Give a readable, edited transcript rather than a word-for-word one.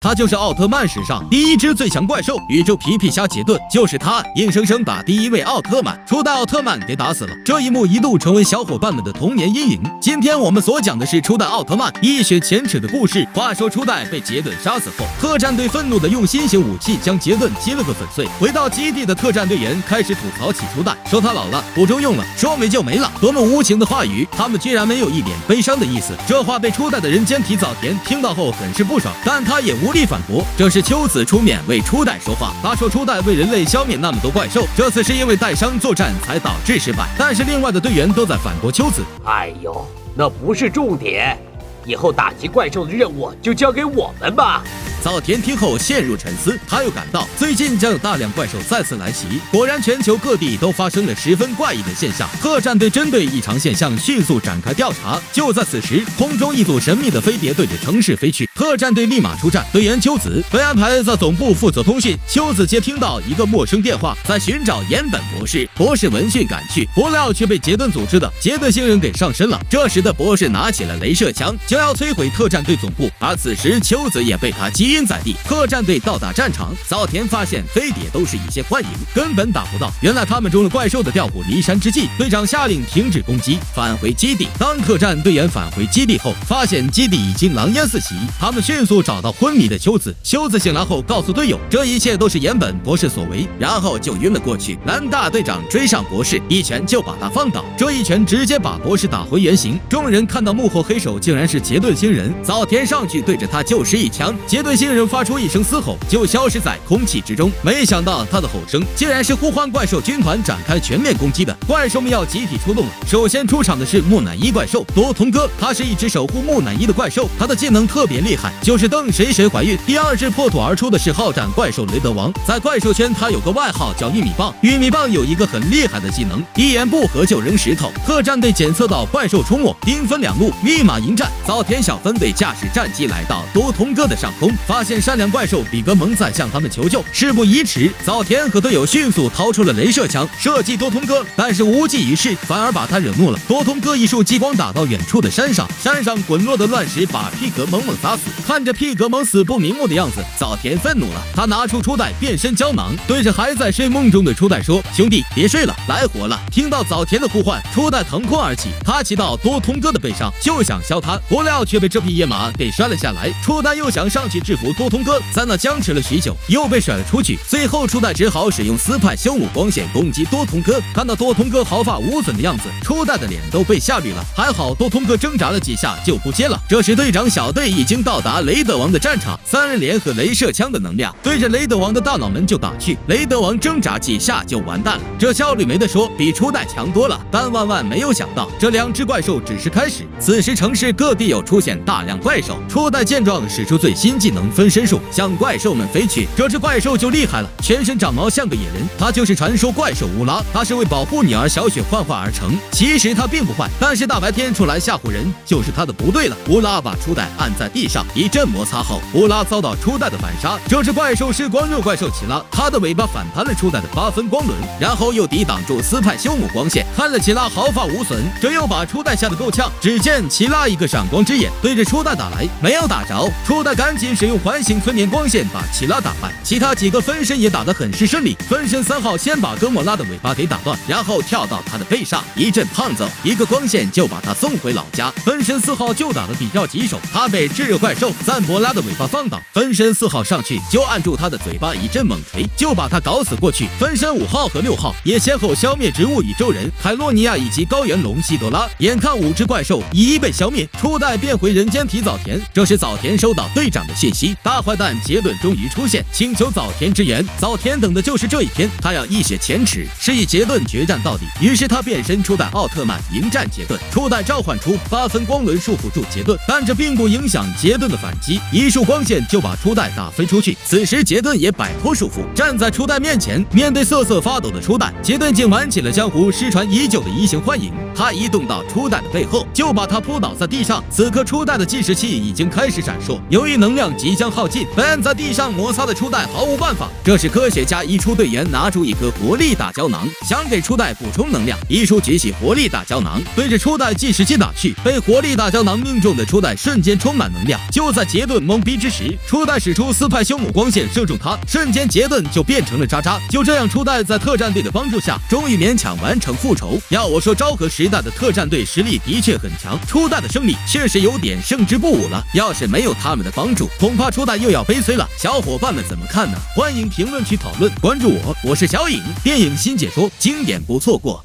他就是奥特曼史上第一只最强怪兽——宇宙皮皮虾杰顿，就是他硬生生把第一位奥特曼初代奥特曼给打死了。这一幕一度成为小伙伴们的童年阴影。今天我们所讲的是初代奥特曼一雪前耻的故事。话说初代被杰顿杀死后，特战队愤怒的用新型武器将杰顿击了个粉碎。回到基地的特战队员开始吐槽起初代，说他老了不中用了，说没就没了。多么无情的话语，他们居然没有一点悲伤的意思。这话被初代的人间体早田听到后很是不爽，但他也无力反驳。这是秋子出面为初代说话，他说初代为人类消灭那么多怪兽，这次是因为带伤作战才导致失败。但是另外的队员都在反驳秋子，哎呦，那不是重点，以后打击怪兽的任务就交给我们吧。早田听后陷入沉思，他又感到最近将有大量怪兽再次来袭，果然全球各地都发生了十分怪异的现象。特战队针对异常现象迅速展开调查。就在此时，空中一组神秘的飞碟对着城市飞去，特战队立马出战。队员秋子被安排在总部负责通讯。秋子接听到一个陌生电话，在寻找岩本博士。博士闻讯赶去，不料却被杰顿组织的杰顿星人给上身了。这时的博士拿起了镭射枪，就要摧毁特战队总部，而此时秋子也被他击晕在地。特战队到达战场，早田发现飞碟都是一些幻影，根本打不到。原来他们中了怪兽的调虎离山之计，队长下令停止攻击，返回基地。当特战队员返回基地后，发现基地已经狼烟四起，他们迅速找到昏迷的秋子。秋子醒来后告诉队友，这一切都是岩本博士所为，然后就晕了过去。蓝大队长追上博士，一拳就把他放倒，这一拳直接把博士打回原形。众人看到幕后黑手竟然是杰顿星人，早田上去对着他就是一枪，杰顿星人发出一声嘶吼，就消失在空气之中。没想到他的吼声竟然是呼唤怪兽军团展开全面攻击的，怪兽们要集体出动了。首先出场的是木乃伊怪兽多通哥，他是一只守护木乃伊的怪兽，他的技能特别厉害，就是瞪谁怀孕。第二只破土而出的是好战怪兽雷德王，在怪兽圈他有个外号叫玉米棒，玉米棒有一个很厉害的技能，一言不合就扔石头。特战队检测到怪兽出没，兵分两路，立马迎战。早田小分队驾驶战机来到多通哥的上空，发现善良怪兽比格蒙在向他们求救。事不宜迟，早田和队友迅速掏出了镭射枪射击多通哥，但是无济于事，反而把他惹怒了。多通哥一束激光打到远处的山上，山上滚落的乱石把皮格蒙砸死。看着皮格蒙死不瞑目的样子，早田愤怒了，他拿出初代变身胶囊，对着还在睡梦中的初代说：“兄弟，别睡了，来活了！”听到早田的呼唤，初代腾空而起，他骑到多通哥的背上就想削他，不料却被这匹野马给摔了下来。初代又想上去制服多通哥，在那僵持了许久，又被甩了出去。最后初代只好使用斯派修姆光线攻击多通哥。看到多通哥毫发无损的样子，初代的脸都被吓绿了。还好多通哥挣扎了几下就不接了。这时队长小队已经到达雷德王的战场，三人联合镭射枪的能量对着雷德王的大脑门就打去。雷德王挣扎几下就完蛋了，这效率没得说，比初代强多了。但万万没有想到，这两只怪兽只是开始。此时城市各地又出现大量怪兽，初代见状使出最新技能分身术向怪兽们飞去。这只怪兽就厉害了，全身长毛像个野人，它就是传说怪兽乌拉，它是为保护你而小雪幻化而成。其实它并不坏，但是大白天出来吓唬人就是它的不对了。乌拉把初代按在地上一阵摩擦后，乌拉遭到初代的反杀。这只怪兽是光肉怪兽奇拉，它的尾巴反弹了初代的8分光轮，然后又抵挡住斯派修姆光线，看了奇拉毫发无损，这又把初代吓得够呛。只见奇拉一个闪光之眼对着初代打来，没有打着，初代赶紧使用环形催眠光线把奇拉打败。其他几个分身也打得很是顺利，分身3号先把哥莫拉的尾巴给打断，然后跳到他的背上一阵胖揍，一个光线就把他送回老家。分身4号就打得比较棘手，他被炙热怪兽赞博拉的尾巴放倒，分身4号上去就按住他的嘴巴一阵猛锤，就把他搞死过去。分身5号和6号也先后消灭植物宇宙人海洛尼亚以及高原龙西多拉。眼看5只怪兽一一被消灭，初代变回人间体早田。这时早田收到队长的信息，大坏蛋杰顿终于出现，请求早田支援。早田等的就是这一天，他要一雪前耻，示意杰顿决战到底。于是他变身初代奥特曼迎战杰顿。初代召唤出8分光轮束缚住杰顿，但这并不影响杰顿的反击，一束光线就把初代打飞出去。此时杰顿也摆脱束缚，站在初代面前，面对瑟瑟发抖的初代，杰顿竟玩起了江湖失传已久的移形换影。他移动到初代的背后，就把他扑倒在地上。此刻初代的计时器已经开始闪烁，由于能量即将耗尽，被按在地上摩擦的初代毫无办法。这时科学家一叔队员拿出一颗活力大胶囊，想给初代补充能量。一叔举起活力大胶囊，对着初代计时器打去，被活力大胶囊命中的初代瞬间充满能量。就在杰顿懵逼之时，初代使出斯派修姆光线射中他，瞬间杰顿就变成了渣渣。就这样，初代在特战队的帮助下，终于勉强完成复仇。要我说，昭和时代的特战队实力的确很强，初代的胜利确实有点胜之不武了。要是没有他们的帮助，恐怕初代又要悲催了。小伙伴们怎么看呢？欢迎评论区讨论，关注我，我是小影，电影新解说，经典不错过。